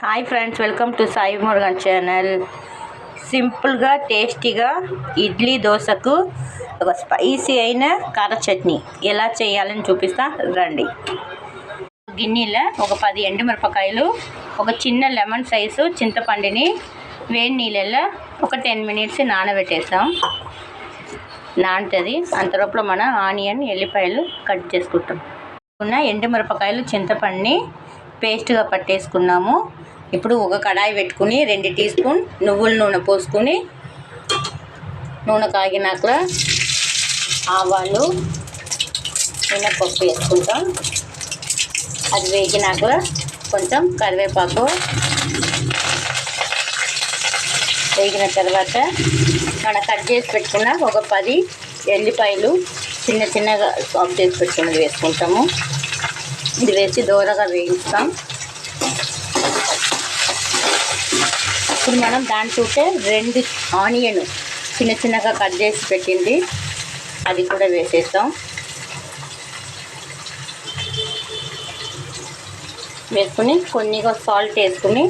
Hi friends, welcome to Sai Murugan channel. సింపుల్గా టేస్టీగా ఇడ్లీ దోశకు ఒక స్పైసీ అయిన కార చట్నీ ఎలా చేయాలని చూపిస్తా రండి. గిన్నెలో ఒక 10 ఎండుమిరపకాయలు, ఒక చిన్న లెమన్ సైజు చింతపండుని వేడి నీళ్ళల్లో ఒక 10 మినిట్స్ నానబెట్టేస్తాం. నానుతుంది. అంతలోపల మనం ఆనియన్, ఎల్లిపాయలు కట్ చేసుకుంటాం. ఎండుమిరపకాయలు, చింతపండుని పేస్ట్గా పట్టేసుకున్నాము. ఇప్పుడు ఒక కడాయి పెట్టుకుని 2 టీ స్పూన్ నువ్వుల నూనె పోసుకుని, నూనె కాగినాక ఆవాలు, మినపప్పు వేసుకుంటాం. అది వేగినాక కొంచెం కరివేపాకు వేగిన తర్వాత మనం కట్ చేసి పెట్టుకున్న ఒక 10 ఎల్లిపాయలు చిన్న చిన్నగా చాప్ చేసి పెట్టుకున్నది వేసుకుంటాము. ఇది వేసి దూరగా వేయిస్తాం. ఇప్పుడు మనం దాంట్లోకే 2 ఆనియన్ చిన్న చిన్నగా కట్ చేసి పెట్టింది అది కూడా వేసేస్తాం. వేసుకుని కొన్నిగా సాల్ట్ వేసుకుని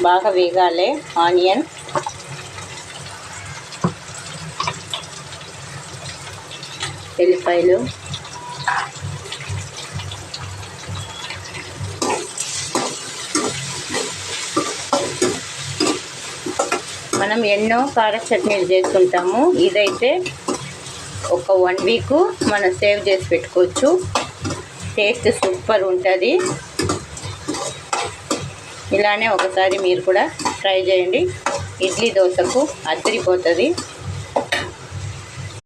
బాగా వేగాలి. ఆనియన్ ఎల్లిపాయలు మనం ఎన్నో కార చట్నీలు చేసుకుంటాము. ఇదైతే ఒక 1 వీక్ మనం సేవ్ చేసి పెట్టుకోవచ్చు. టేస్ట్ సూపర్ ఉంటుంది. ఇలానే ఒకసారి మీరు కూడా ట్రై చేయండి. ఇడ్లీ దోశకు అదిరిపోతుంది.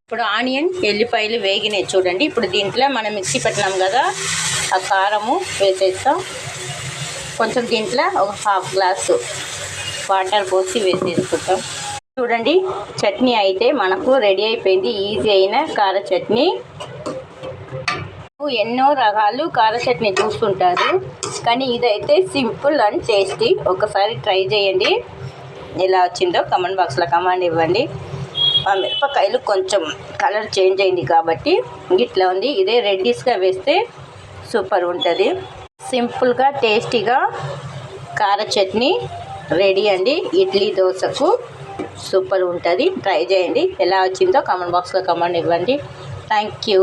ఇప్పుడు ఆనియన్, ఎల్లిపాయలు వేగినాయి చూడండి. ఇప్పుడు దీంట్లో మనం మిక్సీ పెట్టినాం కదా, ఆ కారము వేసేస్తాం. కొంచెం దీంట్లో ఒక 1/2 గ్లాసు వాటర్ పోసి వేసేసుకుంటాం. చూడండి, చట్నీ అయితే మనకు రెడీ అయిపోయింది. ఈజీ అయిన కార చట్నీ. ఎన్నో రకాలు కార చట్నీ చూస్తుంటారు, కానీ ఇదైతే సింపుల్ అండ్ టేస్టీ. ఒకసారి ట్రై చేయండి. ఎలా వచ్చిందో కమెంట్ బాక్స్లో కమెంట్ ఇవ్వండి. ఆ మిరపకాయలు కొంచెం కలర్ చేంజ్ అయింది కాబట్టి ఇట్లా ఉంది. ఇదే రెడ్డిష్గా వేస్తే సూపర్ ఉంటుంది. సింపుల్గా టేస్టీగా కార చట్నీ రెడీ అండి. ఇడ్లీ దోశకు సూపర్ ఉంటుంది. ట్రై చేయండి. ఎలా వచ్చిందో కమెంట్ బాక్స్లో కమెంట్ ఇవ్వండి. Thank you.